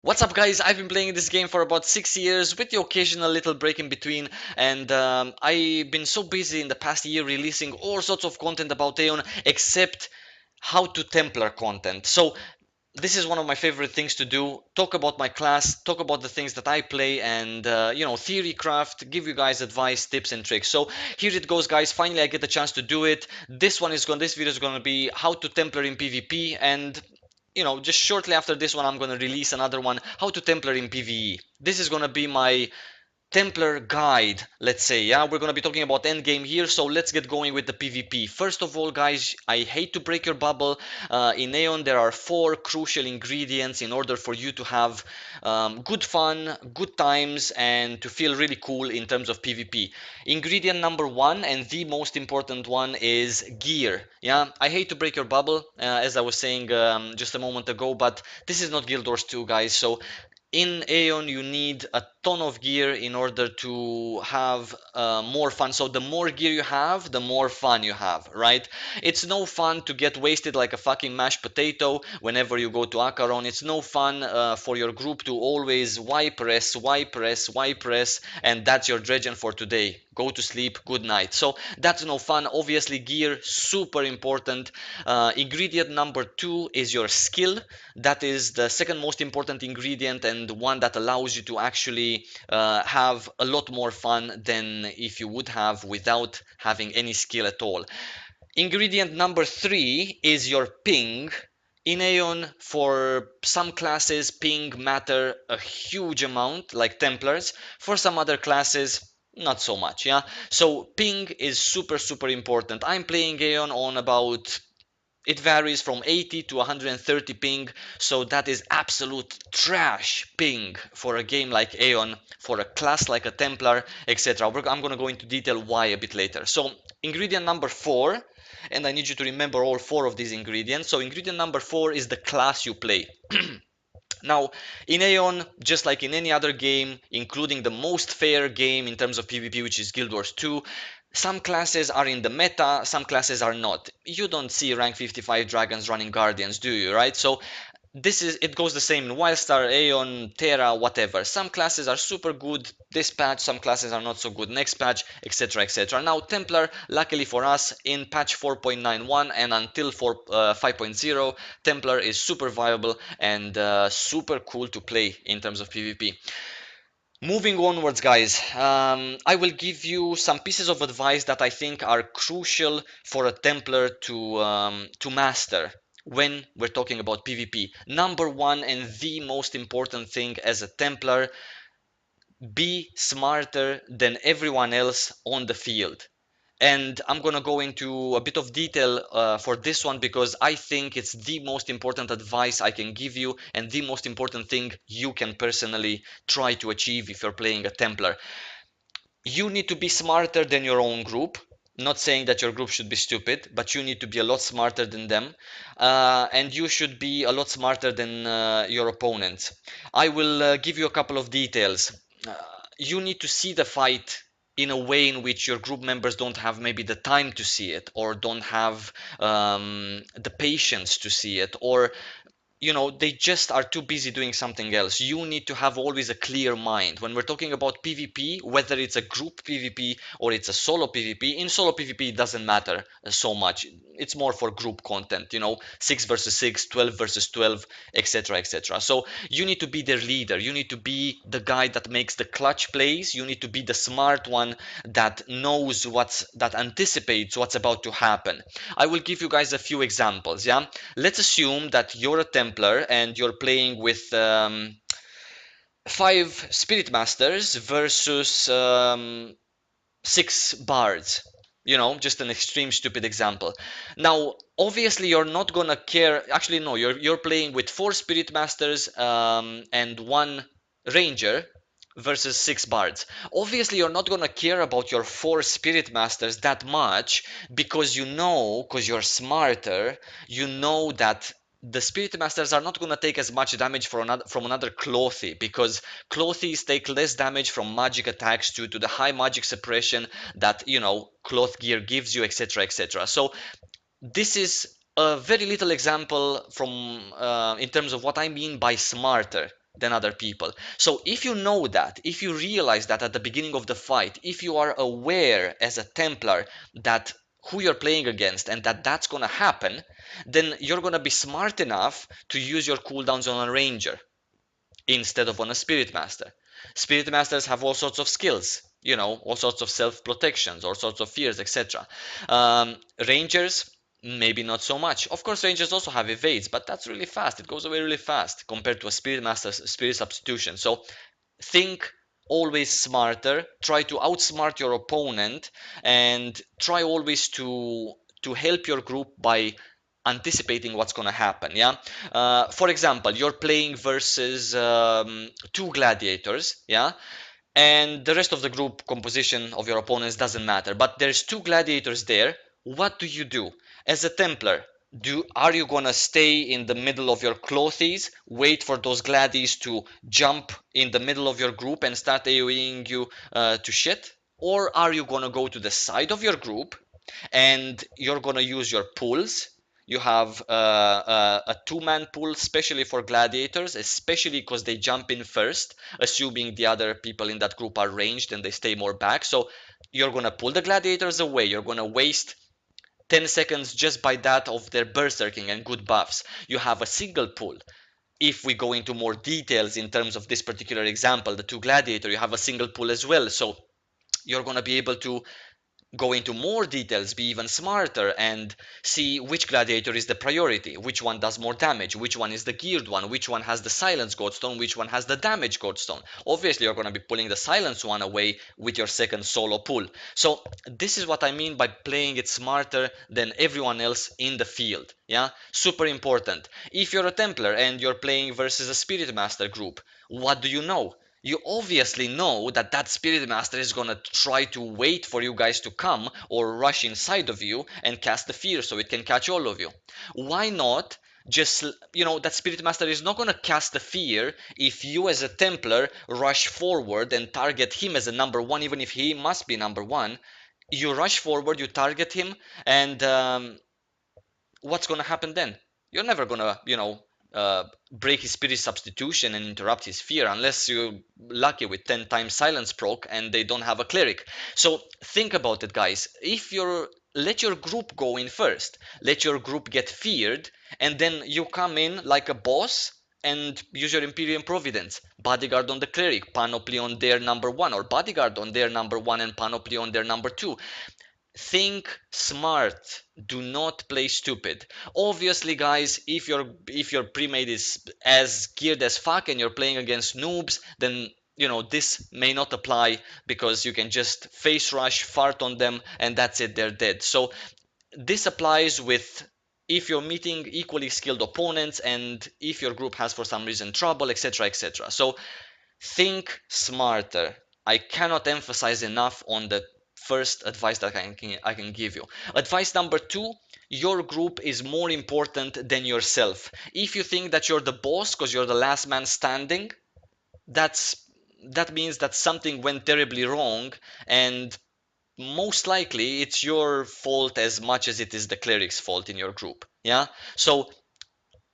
What's up, guys? I've been playing this game for about 6 years with the occasional little break in between, and I've been so busy in the past year releasing all sorts of content about AION except how to Templar content. So this is one of my favorite things to do: talk about my class, talk about the things that I play, and theory craft, give you guys advice, tips, and tricks. So here it goes, guys. Finally I get the chance to do it. This video is going to be how to Templar in PvP, and just shortly after this one I'm going to release another one, how to Templar in PvE. This is going to be my Templar guide, let's say. Yeah, we're going to be talking about endgame here, so let's get going with the PvP. First of all, guys, I hate to break your bubble. In AION, there are 4 crucial ingredients in order for you to have good fun, good times, and to feel really cool in terms of PvP. Ingredient number 1, and the most important one, is gear. Yeah, I hate to break your bubble, as I was saying just a moment ago, but this is not Guild Wars 2, guys, so in AION you need a ton of gear in order to have more fun. So the more gear you have, the more fun you have, right? It's no fun to get wasted like a fucking mashed potato whenever you go to Acheron. It's no fun for your group to always wipe rest, wipe rest, wipe rest, and that's your dredgen for today. Go to sleep, good night. So that's no fun. Obviously, gear super important. Ingredient number 2 is your skill. That is the second most important ingredient, and one that allows you to actually have a lot more fun than if you would have without having any skill at all. Ingredient number 3 is your ping. In AION, for some classes, ping matter a huge amount, like Templars. For some other classes, not so much. Yeah, so ping is super important. I'm playing AION on about, it varies from 80 to 130 ping, so that is absolute trash ping for a game like AION, for a class like a Templar, etc. I'm going to go into detail why a bit later. So ingredient number 4, and I need you to remember all 4 of these ingredients. So ingredient number 4 is the class you play. Now, in AION, just like in any other game, including the most fair game in terms of PvP, which is Guild Wars 2, some classes are in the meta, some classes are not. You don't see rank 55 dragons running guardians, do you, right? So it goes the same in Wildstar, Aeon, Terra, whatever. Some classes are super good this patch, some classes are not so good next patch, etc, etc. Now Templar, luckily for us, in patch 4.91 and until 5.0, Templar is super viable and super cool to play in terms of PvP. Moving onwards, guys, I will give you some pieces of advice that I think are crucial for a Templar to master when we're talking about PvP. Number 1, and the most important thing as a Templar: be smarter than everyone else on the field. And I'm gonna go into a bit of detail for this one, because I think it's the most important advice I can give you and the most important thing you can personally try to achieve if you're playing a Templar. You need to be smarter than your own group. Not saying that your group should be stupid, but you need to be a lot smarter than them, and you should be a lot smarter than your opponents. I will give you a couple of details. Uh, you need to see the fight in a way in which your group members don't have maybe the time to see it, or don't have the patience to see it, or they just are too busy doing something else. You need to have always a clear mind. When we're talking about PvP, whether it's a group PvP or it's a solo PvP, in solo PvP it doesn't matter so much. It's more for group content, 6 versus 6, 12 versus 12, etc, etc. So you need to be their leader. You need to be the guy that makes the clutch plays. You need to be the smart one that knows that anticipates what's about to happen. I will give you guys a few examples. Yeah, let's assume that you're a Templar and you're playing with 5 Spirit Masters versus 6 Bards. Just an extreme stupid example. Now, obviously, you're not gonna care. Actually, no, you're playing with 4 Spirit Masters and 1 Ranger versus 6 Bards. Obviously, you're not gonna care about your 4 Spirit Masters that much, because you're smarter. You know that the Spirit Masters are not gonna take as much damage from another Clothy, because Clothies take less damage from magic attacks due to the high magic suppression that cloth gear gives you, etc, etc. So this is a very little example from in terms of what I mean by smarter than other people. So if you know that, if you realize that at the beginning of the fight, if you are aware as a Templar that who you're playing against and that that's gonna happen, then you're gonna be smart enough to use your cooldowns on a Ranger instead of on a Spirit Master. Spirit Masters have all sorts of skills, you know, all sorts of self protections, all sorts of fears, etc. Rangers, maybe not so much. Of course, Rangers also have evades, but that's really fast. It goes away really fast compared to a Spirit Master's Spirit Substitution. So think always smarter, try to outsmart your opponent, and try always to help your group by anticipating what's going to happen. Yeah, for example, you're playing versus two gladiators. Yeah, and the rest of the group composition of your opponents doesn't matter, but there's two gladiators there. What do as a Templar? Are you gonna stay in the middle of your clothes, wait for those gladies to jump in the middle of your group and start AoEing you to shit? Or are you gonna go to the side of your group and you're gonna use your pulls? You have a two-man pull, especially for gladiators, especially because they jump in first, assuming the other people in that group are ranged and they stay more back. So you're gonna pull the gladiators away. You're gonna waste 10 seconds just by that of their berserking and good buffs. You have a single pull. If we go into more details in terms of this particular example, the two gladiator, you have a single pull as well. So you're going to be able to go into more details, be even smarter, and see which gladiator is the priority, which one does more damage, which one is the geared one, which one has the silence godstone, which one has the damage godstone. Obviously, you're going to be pulling the silence one away with your second solo pull. So this is what I mean by playing it smarter than everyone else in the field. Yeah, super important. If you're a Templar and you're playing versus a Spirit Master group, what do you know? You obviously know that that Spirit Master is gonna try to wait for you guys to come or rush inside of you and cast the fear so it can catch all of you. Why not just, that Spirit Master is not gonna cast the fear if you as a Templar rush forward and target him as a number one, even if he must be number one. You rush forward, you target him, and what's going to happen then? You're never going to, break his spirit substitution and interrupt his fear unless you're lucky with 10 times silence proc and they don't have a cleric. So think about it, guys. If you're let your group go in first, let your group get feared, and then you come in like a boss and use your Imperium Providence. Bodyguard on the cleric, panoply on their number one, or bodyguard on their number one and panoply on their number two. Think smart. Do not play stupid. Obviously, guys, if your pre-made is as geared as fuck and you're playing against noobs, then this may not apply because you can just face rush, fart on them, and that's it, they're dead. So this applies with if you're meeting equally skilled opponents and if your group has for some reason trouble, etc., etc. So think smarter. I cannot emphasize enough on the first advice that I can give you. Advice number two, your group is more important than yourself. If you think that you're the boss because you're the last man standing, that means that something went terribly wrong, and most likely it's your fault as much as it is the cleric's fault in your group. Yeah? So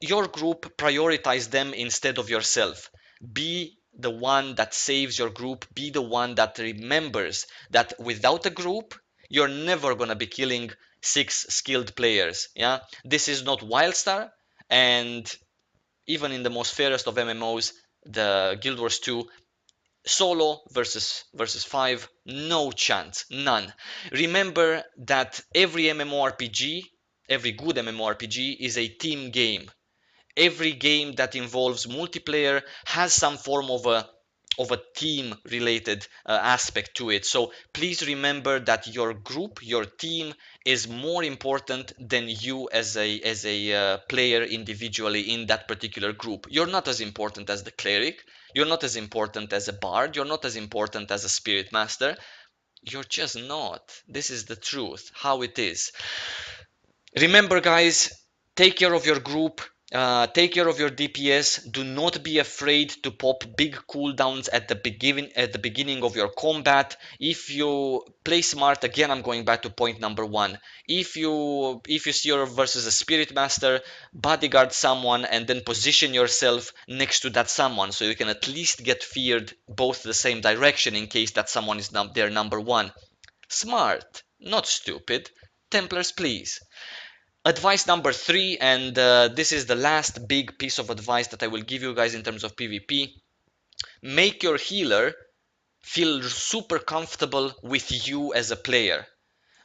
your group, prioritize them instead of yourself. Be the one that saves your group. Be the one that remembers that without a group, you're never going to be killing 6 skilled players. Yeah, this is not Wildstar, and even in the most fairest of MMOs, the Guild Wars 2, solo versus 5, no chance, none. Remember that every MMORPG, every good MMORPG is a team game. Every game that involves multiplayer has some form of a team related aspect to it. So please remember that your group, your team is more important than you as a player individually in that particular group. You're not as important as the cleric, you're not as important as a bard, you're not as important as a spirit master. You're just not. This is the truth, how it is. Remember, guys, take care of your group, Take care of your DPS. Do not be afraid to pop big cooldowns at the beginning of your combat. If you play smart, again, I'm going back to point number one. If you see you're versus a spirit master, bodyguard someone and then position yourself next to that someone so you can at least get feared both the same direction in case that someone is their number one. Smart, not stupid. Templars, please. Advice number three, and this is the last big piece of advice that I will give you guys in terms of PvP. Make your healer feel super comfortable with you as a player.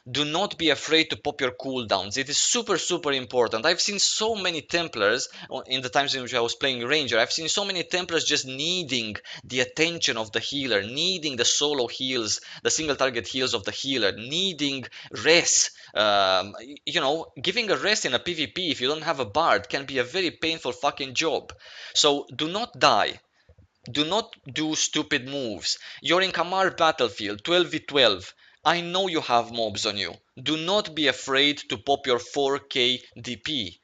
Do not be afraid to pop your cooldowns. It is super, super important. I've seen so many Templars in the times in which I was playing Ranger. I've seen so many Templars just needing the attention of the healer, needing the solo heals, the single target heals of the healer, needing rest. Giving a rest in a PvP if you don't have a bard can be a very painful fucking job. So do not die. Do not do stupid moves. You're in Kamar battlefield, 12v12. I know you have mobs on you. Do not be afraid to pop your 4k DP.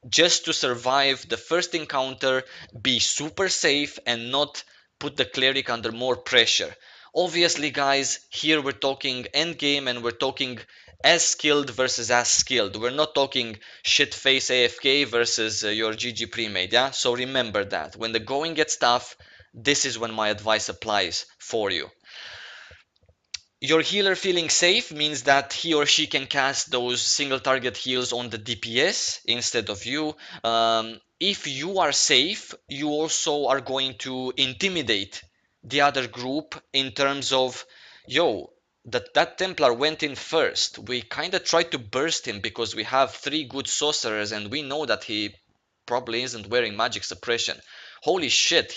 Just to survive the first encounter, be super safe and not put the cleric under more pressure. Obviously, guys, here we're talking endgame and we're talking as skilled versus as skilled. We're not talking shitface AFK versus your GG pre-made, yeah? So remember that. When the going gets tough, this is when my advice applies for you. Your healer feeling safe means that he or she can cast those single target heals on the DPS instead of you. If you are safe, you also are going to intimidate the other group in terms of, yo, that Templar went in first. We kind of tried to burst him because we have 3 good sorcerers and we know that he probably isn't wearing magic suppression. Holy shit,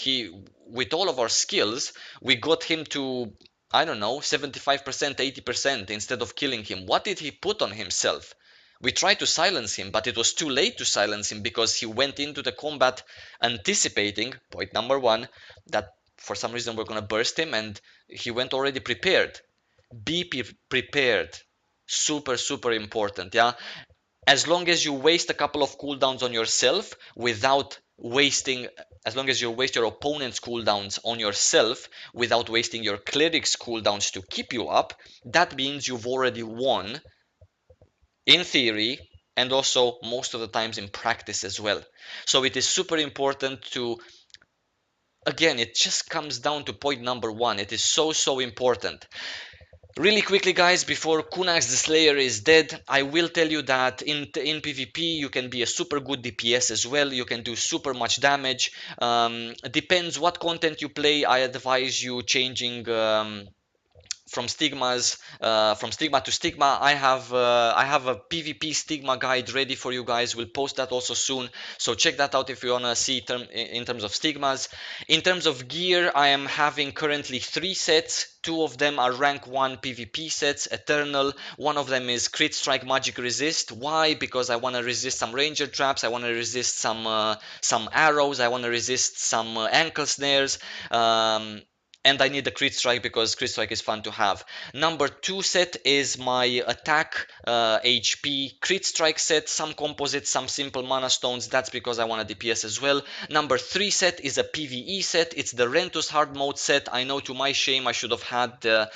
with all of our skills, we got him to, I don't know, 75%, 80% instead of killing him. What did he put on himself? We tried to silence him, but it was too late to silence him because he went into the combat anticipating, point number one, that for some reason we're going to burst him, and he went already prepared. Be prepared. Super, super important, yeah? As long as you waste a couple of cooldowns on yourself without wasting, as long as you waste your opponent's cooldowns on yourself without wasting your cleric's cooldowns to keep you up, that means you've already won in theory and also most of the times in practice as well. So it is super important to, again, it just comes down to point number one. It is so, so important. Really quickly, guys, before Kunax the Slayer is dead, I will tell you that in PvP you can be a super good DPS as well. You can do super much damage. Depends what content you play. I advise you changing from stigma to stigma. I have a PvP stigma guide ready for you guys. We'll post that also soon, so check that out if you wanna see in terms of stigmas. In terms of gear, I am having currently 3 sets. 2 of them are rank 1 PvP sets, Eternal. One of them is Crit Strike Magic Resist. Why? Because I want to resist some ranger traps, I want to resist some arrows, I want to resist some ankle snares. And I need the crit strike because crit strike is fun to have. Number 2 set is my attack HP crit strike set, some composites, some simple mana stones. That's because I want a DPS as well. Number 3 set is a PvE set. It's the Rentus hard mode set. I know, to my shame, I should have had the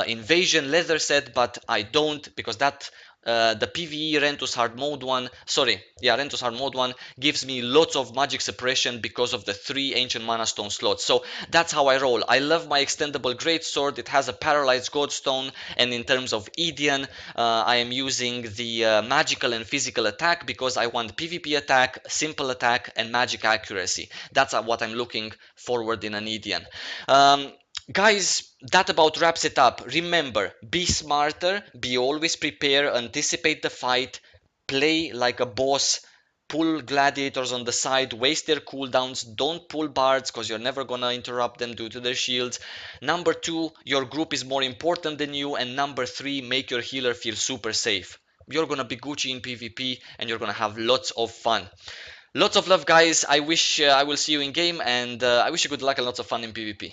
invasion leather set, but I don't, because that the PvE Rentus hard mode one, Rentus hard mode one gives me lots of magic suppression because of the 3 ancient mana stone slots. So that's how I roll. I love my extendable greatsword. It has a paralyzed godstone, and in terms of Edian, I am using the magical and physical attack because I want PvP attack, simple attack, and magic accuracy. That's what I'm looking forward in an Edian. Guys, that about wraps it up. Remember, be smarter, be always prepared, anticipate the fight, play like a boss, pull gladiators on the side, waste their cooldowns, don't pull bards because you're never gonna interrupt them due to their shields. Number 2, your group is more important than you, and number 3, make your healer feel super safe. You're gonna be Gucci in PvP and you're gonna have lots of fun. Lots of love, guys. I wish I will see you in game, and I wish you good luck and lots of fun in PvP.